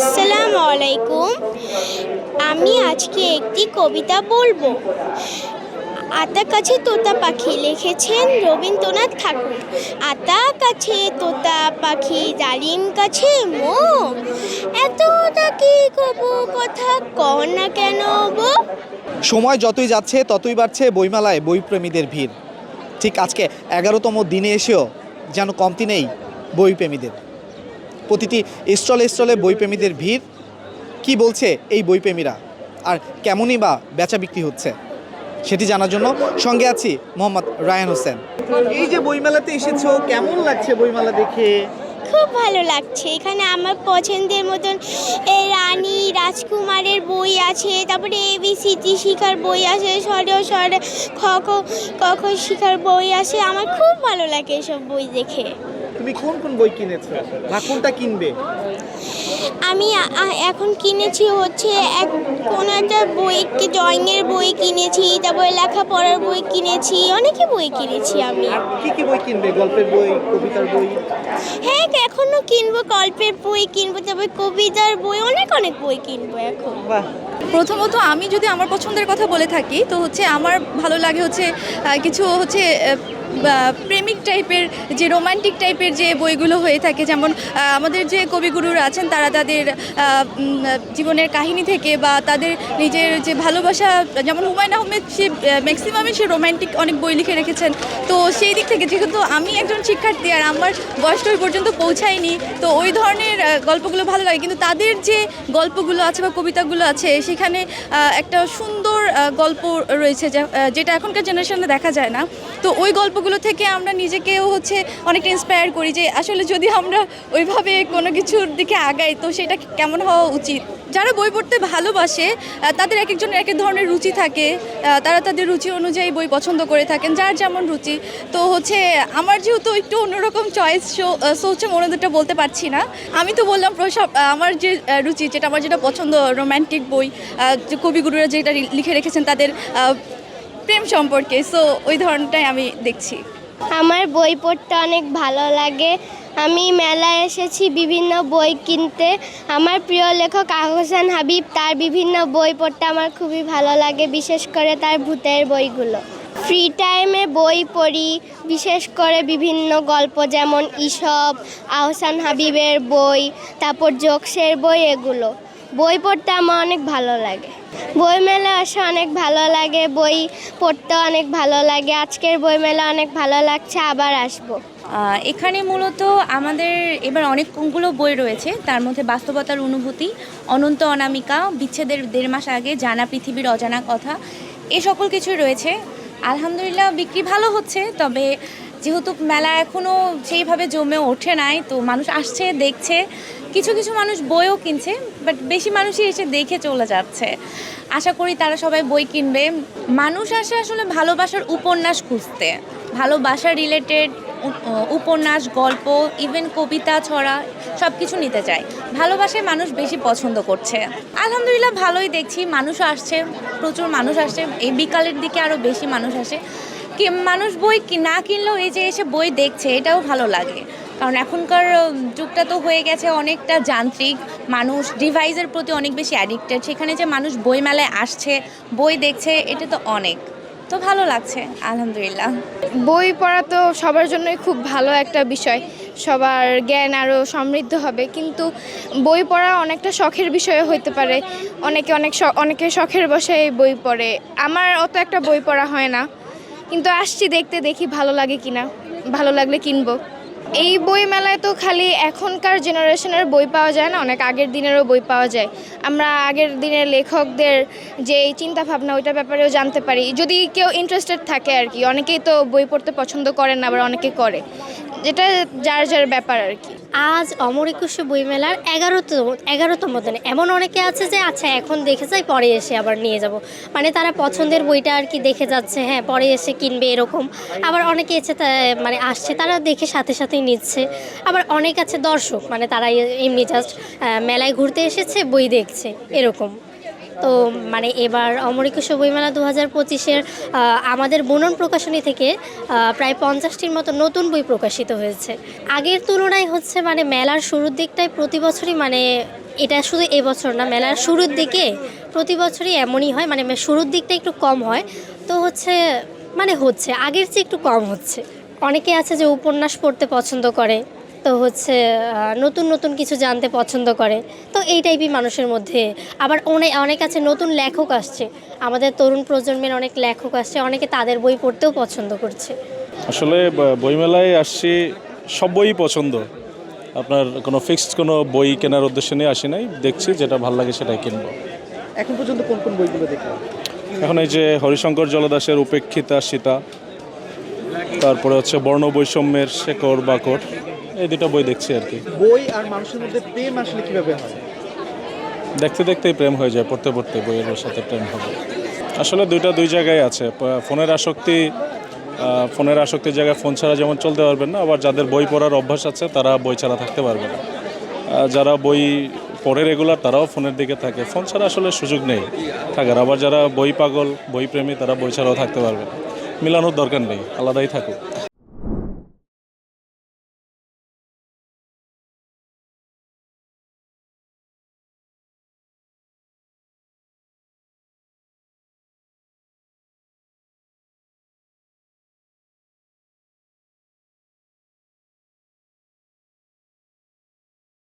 আসসালামু আলাইকুম। আমি আজকে একটি কবিতা বলবো। আতা কাছে তোতা পাখি, লিখেছেন রবীন্দ্রনাথ ঠাকুর। আতা কাছে তোতা পাখি, ডালিম কাছে মো, এত ডাকি কবু কথা কও না কেন বো। সময় যতই যাচ্ছে ততই বাড়ছে বইমেলায় বইপ্রেমীদের ভিড়। ঠিক আজকে 11তম দিনে এসেও যেন কমতি নেই বইপ্রেমীদের। প্রতিটি স্টলে স্টলে বইপ্রেমীদের ভিড়। কি বলছে এই বইপ্রেমীরা, আর কেমনই বা বেচা বিক্রি হচ্ছে সেটি জানার জন্য সঙ্গে আছি মোহাম্মদ রায়হান হোসেন। এই যে বইমেলাতে এসেছো, কেমন লাগছে বইমেলা দেখে? খুব ভালো লাগছে। এখানে আমার পছন্দের মতন এই রানী রাজকুমারের বই আছে, তারপরে ABCD শিখার বই আছে, স্বরে খ খ ক খ শিখার বই আছে। আমার খুব ভালো লাগে এসব বই দেখে। তুমি কোন কোন বই কিনেছো বা কোনটা কিনবে? আমি এখন কিনেছি হচ্ছে কোনো একটা বই, ড্রয়িংয়ের বই কিনেছি, তারপরে লেখাপড়ার বই কিনেছি, অনেকে বই কিনেছি আমি। কি কি বই কিনবে? গল্পের বই, কবিতার বই? হ্যাঁ, এখনও কিনবো, গল্পের বই কিনবো, তারপরে কবিতার বই, অনেক বই কিনবো এখন। বাহ। প্রথমত আমি যদি আমার পছন্দের কথা বলে থাকি তো হচ্ছে আমার ভালো লাগে হচ্ছে কিছু হচ্ছে প্রেমিক টাইপের, যে রোমান্টিক টাইপের যে বইগুলো হয়ে থাকে, যেমন আমাদের যে কবিগুরুরা আছেন তারা তাদের জীবনের কাহিনী থেকে বা তাদের নিজের যে ভালোবাসা, যেমন হুমায়ুন আহমেদ সে ম্যাক্সিমামই সে রোমান্টিক অনেক বই লিখে রেখেছেন। তো সেই দিক থেকে যেহেতু আমি একজন শিক্ষার্থী আর আমার বয়সটা ওই পর্যন্ত পৌঁছায়নি, তো ওই ধরনের গল্পগুলো ভালো লাগে। কিন্তু তাদের যে গল্পগুলো আছে বা কবিতাগুলো আছে সেখানে একটা সুন্দর গল্প রয়েছে যেটা এখনকার জেনারেশনে দেখা যায় না। তো ওই গল্পগুলো থেকে আমরা নিজেকেও হচ্ছে অনেকটা ইন্সপায়ার করি যে আসলে যদি আমরা ওইভাবে কোনো কিছুর দিকে আগাই তো সেটা কেমন হওয়া উচিত। যারা বই পড়তে ভালোবাসে তাদের এক একজনের এক এক ধরনের রুচি থাকে, তারা তাদের রুচি অনুযায়ী বই পছন্দ করে থাকেন, যার যেমন রুচি। তো হচ্ছে আমার যেহেতু একটু অন্যরকম চয়েস, সো হচ্ছে মনে দুটো বলতে পারছি না। আমি তো বললাম আমার যে রুচি, আমার যেটা পছন্দ রোম্যান্টিক বই, যে কবিগুরুরা যেটা লিখে রেখেছেন তাদের প্রেম সম্পর্কে, সো ওই ধরনটাই আমি দেখছি। আমার বই পড়তে অনেক ভালো লাগে। আমি মেলায় এসেছি বিভিন্ন বই কিনতে। আমার প্রিয় লেখক আহসান হাবিব, তার বিভিন্ন বই পড়তে আমার খুবই ভালো লাগে, বিশেষ করে তার ভূতের বইগুলো। ফ্রি টাইমে বই পড়ি, বিশেষ করে বিভিন্ন গল্প, যেমন ঈশপ, আহসান হাবিবের বই, তারপর জোকসের বই, এগুলো বই পড়তে আমার অনেক ভালো লাগে। বইমেলা আসে অনেক ভালো লাগে, বই পড়তে অনেক ভালো লাগে। আজকের বইমেলা অনেক ভালো লাগছে, আবার আসবো। এখানে মূলত আমাদের এবার অনেকগুলো বই রয়েছে, তার মধ্যে বাস্তবতার অনুভূতি, অনন্ত অনামিকা, বিচ্ছেদের 1.5 মাস আগে, জানা পৃথিবীর অজানা কথা, এ সকল কিছুই রয়েছে। আলহামদুলিল্লাহ বিক্রি ভালো হচ্ছে, তবে যেহেতু মেলা এখনও সেইভাবে জমে ওঠে নাই, তো মানুষ আসছে, দেখছে, কিছু কিছু মানুষ বইও কিনছে, বাট বেশি মানুষই এসে দেখে চলে যাচ্ছে। আশা করি তারা সবাই বই কিনবে। মানুষ আসে আসলে ভালোবাসার উপন্যাস খুঁজতে, ভালোবাসা রিলেটেড উপন্যাস, গল্প, ইভেন কবিতা, ছড়া, সব কিছু নিতে চায়। ভালোবাসায় মানুষ বেশি পছন্দ করছে। আলহামদুলিল্লাহ ভালোই দেখছি, মানুষও আসছে, প্রচুর মানুষ আসছে। এই বিকালের দিকে আরও বেশি মানুষ আসে। মানুষ বই না কিনলেও এই যে এসে বই দেখছে, এটাও ভালো লাগে। কারণ এখনকার যুগটা তো হয়ে গেছে অনেকটা যান্ত্রিক, মানুষ ডিভাইসের প্রতি অনেক বেশি অ্যাডিক্টেড। সেখানে যে মানুষ বইমেলায় আসছে, বই দেখছে, এটা তো অনেক, তো ভালো লাগছে আলহামদুলিল্লাহ। বই পড়া তো সবার জন্যই খুব ভালো একটা বিষয়, সবার জ্ঞান আরও সমৃদ্ধ হবে। কিন্তু বই পড়া অনেকটা শখের বিষয় হইতে পারে, অনেকে শখের বসে বই পড়ে। আমার অত একটা বই পড়া হয় না, কিন্তু আসছি দেখতে, দেখি ভালো লাগে কিনা, ভালো লাগলে কিনবো। এই বই মেলায় তো খালি এখনকার জেনারেশনের বই পাওয়া যায় না, অনেক আগের দিনেরও বই পাওয়া যায়। আমরা আগের দিনের লেখকদের যে চিন্তা ভাবনা ওইটার ব্যাপারেও জানতে পারি, যদি কেউ ইন্টারেস্টেড থাকে আর কি। অনেকেই তো বই পড়তে পছন্দ করেন না, আবার অনেকে করে, যেটা যার যার ব্যাপার আর কি। আজ অমর একুশে বইমেলার 11তম দিনে এমন অনেকে আছে যে আচ্ছা এখন দেখে যাই, পরে এসে আবার নিয়ে যাব, মানে তারা পছন্দের বইটা আর কি দেখে যাচ্ছে, হ্যাঁ পরে এসে কিনবে এরকম। আবার অনেকে মানে আসছে, তারা দেখে সাথে সাথেই নিচ্ছে। আবার অনেক আছে দর্শক, মানে তারা এমনি জাস্ট মেলায় ঘুরতে এসেছে, বই দেখছে, এরকম। তো মানে এবার অমর একুশে বইমেলা 2025-এর আমাদের বুনন প্রকাশনী থেকে প্রায় 50টির মতো নতুন বই প্রকাশিত হয়েছে। আগের তুলনায় হচ্ছে মানে মেলার শুরুর দিকটায় প্রতি বছরই মানে এটা শুধু এবছর না, মেলার শুরুর দিকে প্রতি বছরই এমনই হয়, মানে শুরুর দিকটা একটু কম হয়, তো হচ্ছে আগের চেয়ে একটু কম হচ্ছে। অনেকে আছে যে উপন্যাস পড়তে পছন্দ করে, তো নতুন নতুন কিছু জানতে পছন্দ করে, তো এই টাইপই মানুষের মধ্যে। আবার অনেক আছে নতুন লেখক আসছে, আমাদের তরুণ প্রজন্মের অনেক লেখক আসছে, অনেকে তাদের বই পড়তেও পছন্দ করছে। আসলে বইমেলায় আসছি, সব বই পছন্দ। আপনার কোনো ফিক্সড কোনো বই কেনার উদ্দেশ্যে নিয়ে আসি নাই, দেখছি যেটা ভালো লাগে সেটাই কিনবো। এখন পর্যন্ত কোন কোন বইগুলো দেখলাম? এখন এই যে হরিশঙ্কর জলদাসের উপেক্ষিতা সীতা, তারপরে হচ্ছে বর্ণ বৈষম্যের শেকড় বাকড়, এই দুটো বই দেখছি আর কি। বই আর মানুষের মধ্যে প্রেম আসলে কিভাবে হয়? দেখতে দেখতেই প্রেম হয়ে যায়, পড়তে পড়তে বইয়ের সাথে প্রেম হবে। আসলে দুই জায়গায় আছে। ফোনের আসক্তির জায়গায় ফোন ছাড়া যেমন চলতে পারবেন না, আবার যাদের বই পড়ার অভ্যাস আছে তারা বই ছাড়া থাকতে পারবে না। যারা বই পড়ে রেগুলার তারাও ফোনের দিকে থাকে, ফোন ছাড়া আসলে সুযোগ নেই থাকার। আবার যারা বই পাগল, বই প্রেমী, তারা বই ছাড়াও থাকতে পারবে না। মিলানোর দরকার নেই, আলাদাই থাকুক।